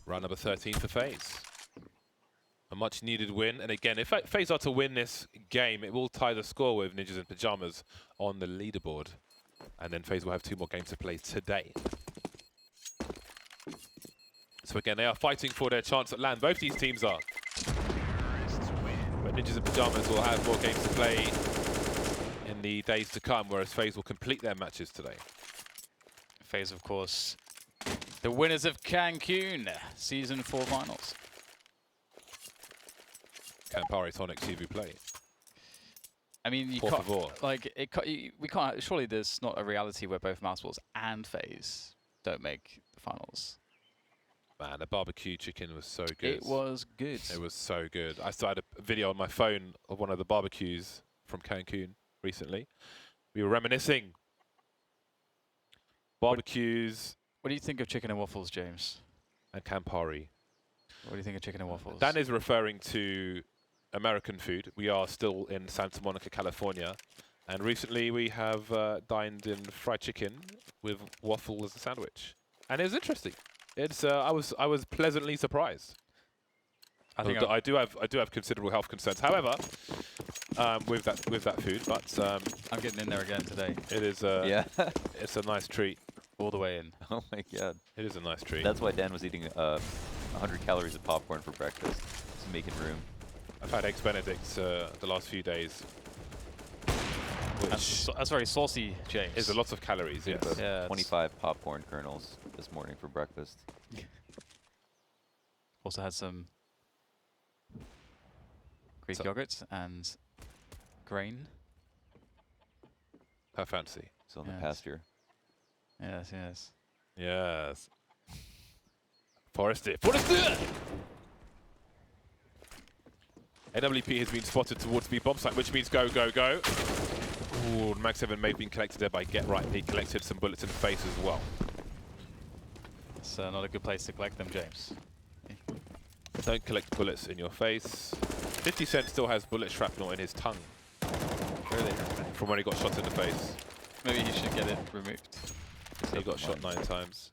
Round number 13 for FaZe. A much needed win. And again, if FaZe are to win this game, it will tie the score with Ninjas in Pyjamas on the leaderboard. And then FaZe will have 2 more games to play today. So again, they are fighting for their chance at land. Both these teams are. But Ninjas in Pyjamas will have more games to play in the days to come, whereas FaZe will complete their matches today. FaZe, of course, the winners of Cancun Season 4 Finals. Campari Tonic TV play. I mean, you Por can't, favor. like, we can't, surely there's not a reality where both Mouseballs and FaZe don't make the finals. Man, the barbecue chicken was so good. It was good. It was so good. I started a video on my phone of one of the barbecues from Cancun recently. We were reminiscing. Barbecues What do you think of chicken and waffles, James? and Campari. What do you think of chicken and waffles? Dan is referring to American food. We are still in Santa Monica, California. And recently we have dined in fried chicken with waffle as a sandwich. And it was interesting. It's I was pleasantly surprised. I think I do have considerable health concerns. However, with that food, but I'm getting in there again today, it is Yeah. it's a nice treat. all the way in. Oh my god. It is a nice treat. That's why Dan was eating 100 calories of popcorn for breakfast. Just making room. I've had eggs Benedict the last few days, which That's very saucy, James. is a lot of calories. Yes. About Yeah, 25 popcorn kernels this morning for breakfast. Also had some Greek So- yogurt and grain. How fancy. Still in the Yes. pasture. Yes, yes. Yes. Forrester! Forrester! AWP has been spotted towards B bomb site, which means go, go, go. Ooh, Mag 7 may have been collected there by Get Right. He collected some bullets in the face as well. It's not a good place to collect them, James. Don't collect bullets in your face. 50 Cent still has bullet shrapnel in his tongue. Really? From when he got shot in the face. Maybe he should get it removed. He got shot 9 times.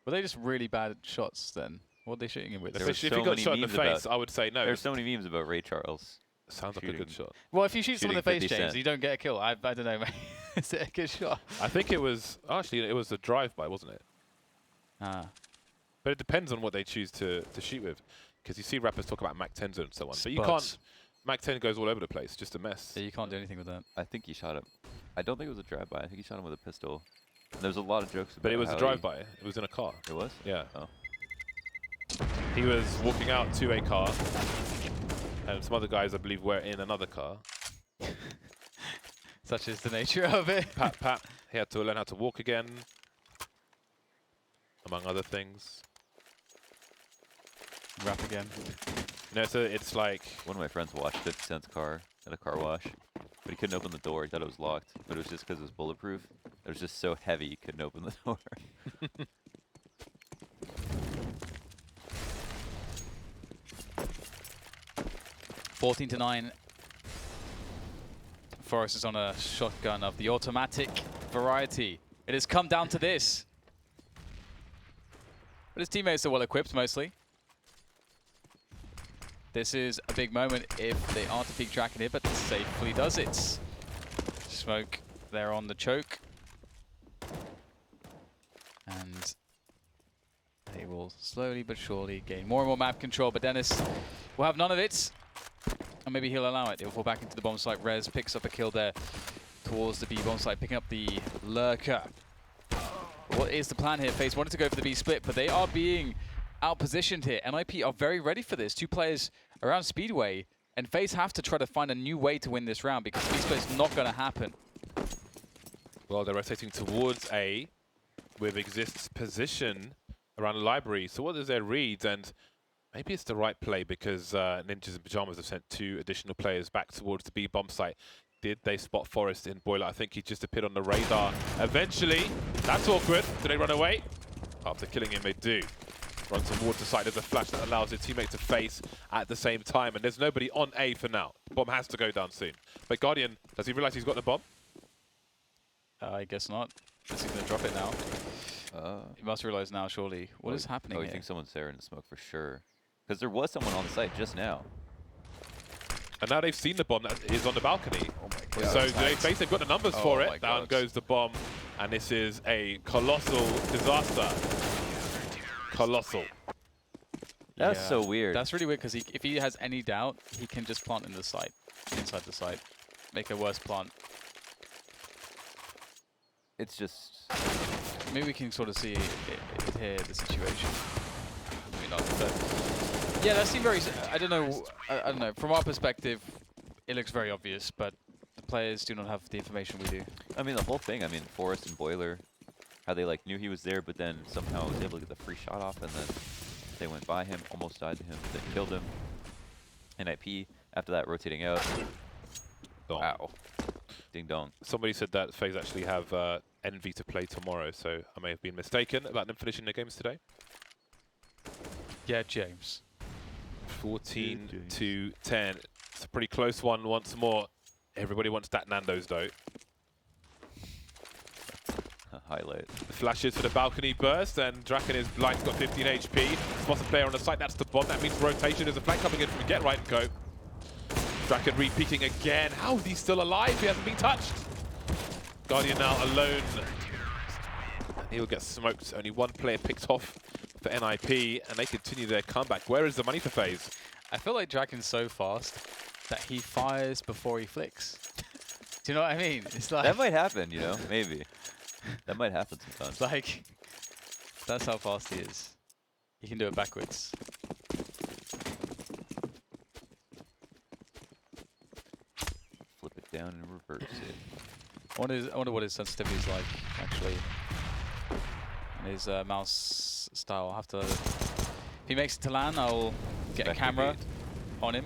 Were they just really bad shots then? What are they shooting him with? Especially if so he got many shot in the memes about- face, I would say no. There's so many memes about Ray Charles. Sounds like a good shot. Well, if you shoot someone in the shooting face, 50 James, Cent. you don't get a kill. I don't know, mate. Is it a good shot? I think it was, actually, it was a drive-by, wasn't it? Ah. But it depends on what they choose to shoot with. Because you see rappers talk about Mac 10s and so on. But you can't, Mac 10 goes all over the place, just a mess. Yeah, you can't do anything with that. I think he shot him. I don't think it was a drive-by. I think he shot him with a pistol. There's a lot of jokes about But it was how a he- drive-by. It was in a car. It was? Yeah. Oh. He was walking out to a car. And some other guys, I believe, were in another car. Such is the nature of it. Pat, Pat, he had to learn how to walk again. Among other things. Rap again. No, so it's like, One of my friends watched 50 Cent's car at a car wash, but he couldn't open the door. He thought it was locked, but it was just because it was bulletproof. It was just so heavy he couldn't open the door. 14-9. Forrest is on a shotgun of the automatic variety. It has come down to this. But his teammates are well equipped mostly. This is a big moment if they are to peek tracking it, but safely does it. Smoke there on the choke. And they will slowly but surely gain more and more map control, but Dennis will have none of it. And maybe he'll allow it. He'll fall back into the bomb site. Rez picks up a kill there towards the B bomb site, picking up the lurker. What is the plan here? FaZe wanted to go for the B split, but they are being out-positioned here. NIP are very ready for this. 2 players around Speedway, and FaZe have to try to find a new way to win this round because B split's not going to happen. well, they're rotating towards A with exists position around the library. So what is their reads? And maybe it's the right play because Ninjas in Pyjamas have sent 2 additional players back towards the B bomb site. Did they spot Forrest in Boiler? I think he just appeared on the radar. Eventually, that's awkward. Do they run away? After killing him, they do. Run towards the site. There's a flash that allows his teammate to face at the same time. And there's nobody on A for now. Bomb has to go down soon. But Guardian, does he realize he's got the bomb? I guess not. Is he going to drop it now? He must realize now, surely. What is happening Oh, here? you think someone's there in the smoke for sure. Because there was someone on the site just now. And now they've seen the bomb that is on the balcony. Oh my God. So they've got the numbers for Oh my it. Down God. goes the bomb. And this is a colossal disaster. Colossal. That's Yeah. so weird. That's really weird because if he has any doubt, he can just plant in the site, inside the site, make a worse plant. It's just... Maybe we can sort of see it here, the situation. Maybe not, but yeah, that seemed very. I don't know. I don't know. From our perspective, it looks very obvious, but the players do not have the information we do. I mean, the whole thing, I mean, Forrest and Boiler, how they like knew he was there, but then somehow was able to get the free shot off, and then they went by him, almost died to him, then killed him. NIP, after that, rotating out. Dong. Wow. Ding dong. Somebody said that FaZe actually have Envy to play tomorrow, so I may have been mistaken about them finishing their games today. Yeah, James. 14 to 10. It's a pretty close one once more. Everybody wants that Nando's though. Highlight. Flashes for the balcony burst, and Draken is blind, got 15 HP. Spots a player on the site, that's the bomb. That means rotation. There's a flank coming in from Get Right and Go. Draken re-peeking again. How is he still alive? He hasn't been touched. Guardian now alone. And he'll get smoked. Only 1 player picked off for NIP, and they continue their comeback. Where is the money for FaZe? I feel like Draken's so fast that he fires before he flicks. Do you know what I mean? It's like That might happen, you know? Maybe. That might happen sometimes. it's like that's how fast he is. He can do it backwards. Flip it down and reverse it. I wonder what his sensitivity is like, actually. his mouse style. I'll have to. If he makes it to LAN, I'll get a camera on him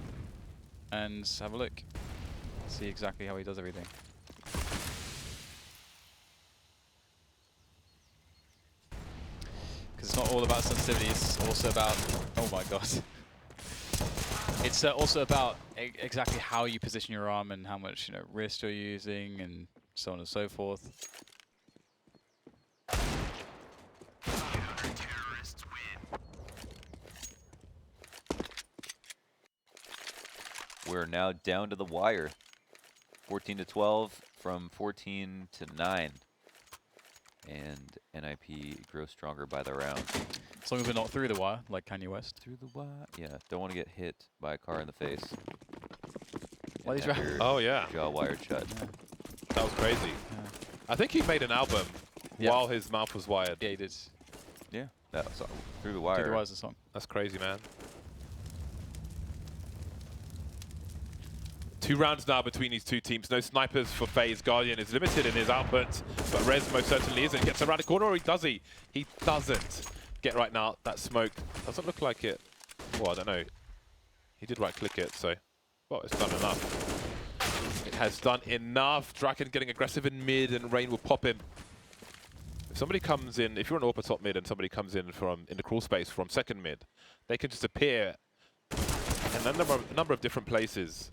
and have a look. See exactly how he does everything. Because it's not all about sensitivity, it's also about, oh my god. It's also about exactly how you position your arm and how much wrist you're using and so on and so forth. We're now down to the wire. 14 to 12 from 14 to 9. And NIP grows stronger by the round. As long as we're not through the wire, like Kanye West. Through the wire? Yeah, don't want to get hit by a car in the face. Why And these have your Oh, yeah. jaw wired shut. Yeah. That was crazy. Yeah. I think he made an album Yeah. while his mouth was wired. Yeah, he did. Yeah, that was through the wire. Through the wire's a song. That's crazy, man. 2 rounds now between these two teams. No snipers for FaZe. Guardian is limited in his output, but Rez most certainly isn't. Gets around the corner, or he does he? He doesn't. Get right now. That smoke doesn't look like it. Well, I don't know. He did right-click it, so well, it's done enough. It has done enough. Draken getting aggressive in mid, and Rain will pop him. If somebody comes in, if you're an AWP top mid, and somebody comes in from the crawl space from second mid, they can just appear in a number of different places.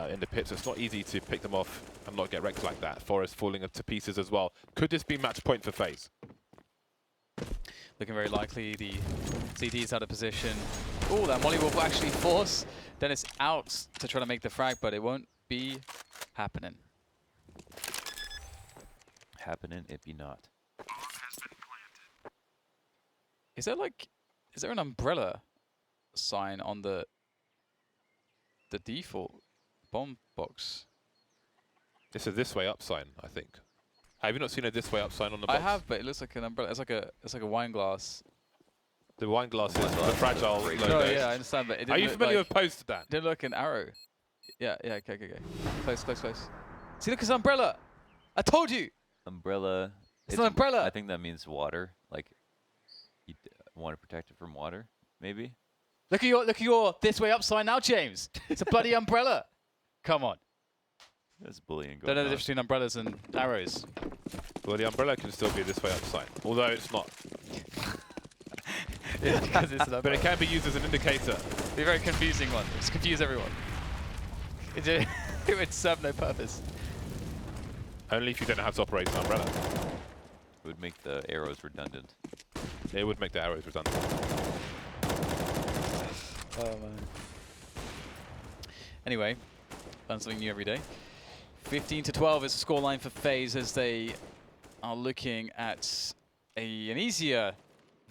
In the pit, so it's not easy to pick them off and not get wrecked like that. Forest falling to pieces as well. Could this be match point for FaZe? Looking very likely. The CD's out of position. Oh, that molly will actually force Dennis out to try to make the frag, but it won't be happening. Happening, it be not. Is there an umbrella sign on the default bomb box? It's a this way up sign, I think. Have you not seen a this way up sign on the box? I have, but it looks like an umbrella. It's like a wine glass. The wine glass is the fragile logo. No, yeah, I understand, but it didn't Are you look familiar like, with post, Dan? didn't look an arrow. Yeah, okay. Close. See, look, it's an umbrella. I told you. Umbrella. It's an umbrella. I think that means water. Like, you want to protect it from water, maybe? Look at your this way up sign now, James. It's a bloody umbrella. Come on. There's bullying Don't going know on. the difference between umbrellas and arrows. Well, the umbrella can still be a this way up sign, although it's not. Because it's an But umbrella. it can be used as an indicator. Be a very confusing one. Just confuse everyone. It would serve no purpose. Only if you don't know how to operate an umbrella. It would make the arrows redundant. It would make the arrows redundant. Oh man. Anyway, learn something new every day. 15 to 12 is the scoreline for FaZe as they are looking at an easier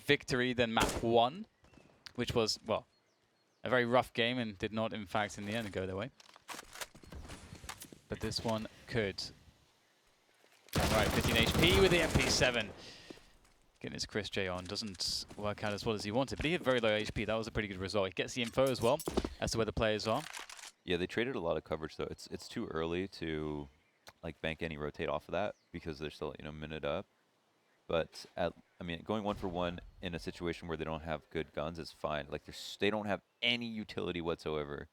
victory than map 1, which was, well, a very rough game and did not, in fact, in the end go their way. But this one could. Alright, 15 HP with the MP7. Getting his Chris J on doesn't work out as well as he wanted, but he had very low HP. That was a pretty good result. He gets the info as well as to where the players are. Yeah, they traded a lot of coverage though. It's too early to like bank any rotate off of that because they're still minute up. But I mean, going 1 for 1 in a situation where they don't have good guns is fine. Like they don't have any utility whatsoever.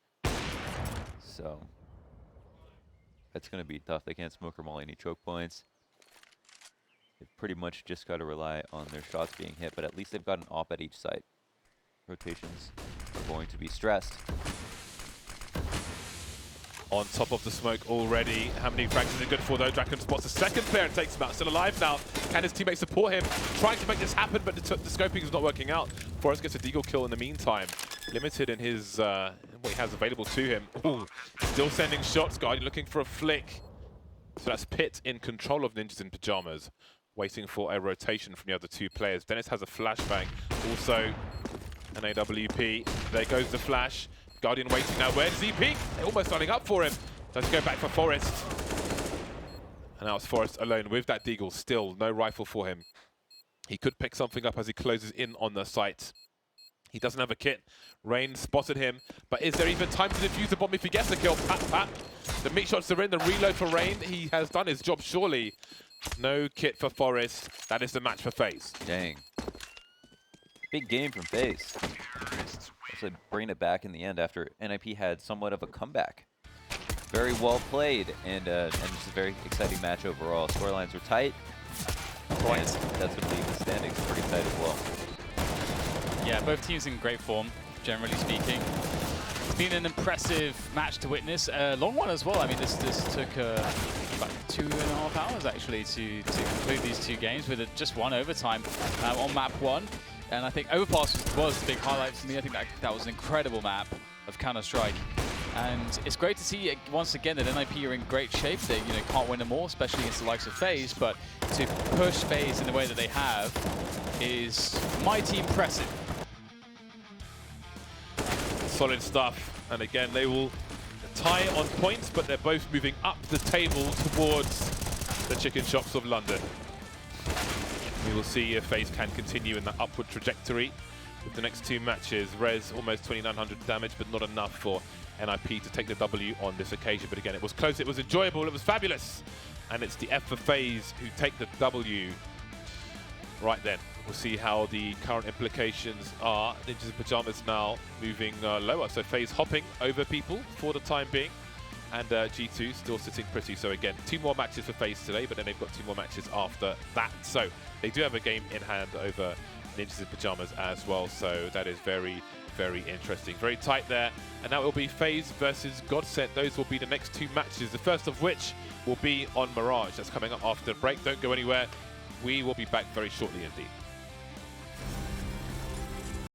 So that's gonna be tough. They can't smoke or molly any choke points. They've pretty much just got to rely on their shots being hit, but at least they've got an op at each site. Rotations are going to be stressed. On top of the smoke already. How many frags is it good for though? Draken spots the second player and takes him out. Still alive now. Can his teammates support him? Trying to make this happen, but the scoping is not working out. Forrest gets a deagle kill in the meantime. Limited in his what he has available to him. Ooh, still sending shots. Guardian looking for a flick. So that's Pit in control of Ninjas in Pajamas. Waiting for a rotation from the other two players. Dennis has a flashbang. Also an AWP. There goes the flash. Guardian waiting now. Where does he peek? They're almost lining up for him. Does he go back for Forrest? And now it's Forrest alone with that deagle. Still no rifle for him. He could pick something up as he closes in on the site. He doesn't have a kit. Rain spotted him, but is there even time to defuse the bomb if he gets a kill? Pat. The meat shots are in, the reload for Rain. He has done his job surely. No kit for Forest. That is the match for FaZe. Dang. Big game from FaZe. Actually bringing it back in the end after NIP had somewhat of a comeback. Very well played and just a very exciting match overall. Scorelines were tight. Points. That's what leaves the standings pretty tight as well. Yeah, both teams in great form, generally speaking. It's been an impressive match to witness. A long one as well. I mean, this took about 2.5 hours actually to conclude these two games with just one overtime on map 1. And I think Overpass was the big highlight for me. I think that was an incredible map of Counter-Strike. And it's great to see once again that NIP are in great shape. They can't win them all, especially against the likes of FaZe. But to push FaZe in the way that they have is mighty impressive. Solid stuff. And again, they will tie on points, but they're both moving up the table towards the chicken shops of London. We will see if FaZe can continue in that upward trajectory with the next two matches. Rez almost 2,900 damage, but not enough for NIP to take the W on this occasion. But again, it was close, it was enjoyable, it was fabulous. And it's the F for FaZe who take the W. Right then, we'll see how the current implications are. Ninjas in Pyjamas now moving lower. So FaZe hopping over people for the time being. And G2 still sitting pretty. So again, 2 more matches for FaZe today, but then they've got 2 more matches after that. So they do have a game in hand over Ninjas in Pyjamas as well. So that is very, very interesting. Very tight there. And now it will be FaZe versus Godsent. Those will be the next 2 matches. The first of which will be on Mirage. That's coming up after the break. Don't go anywhere. We will be back very shortly indeed.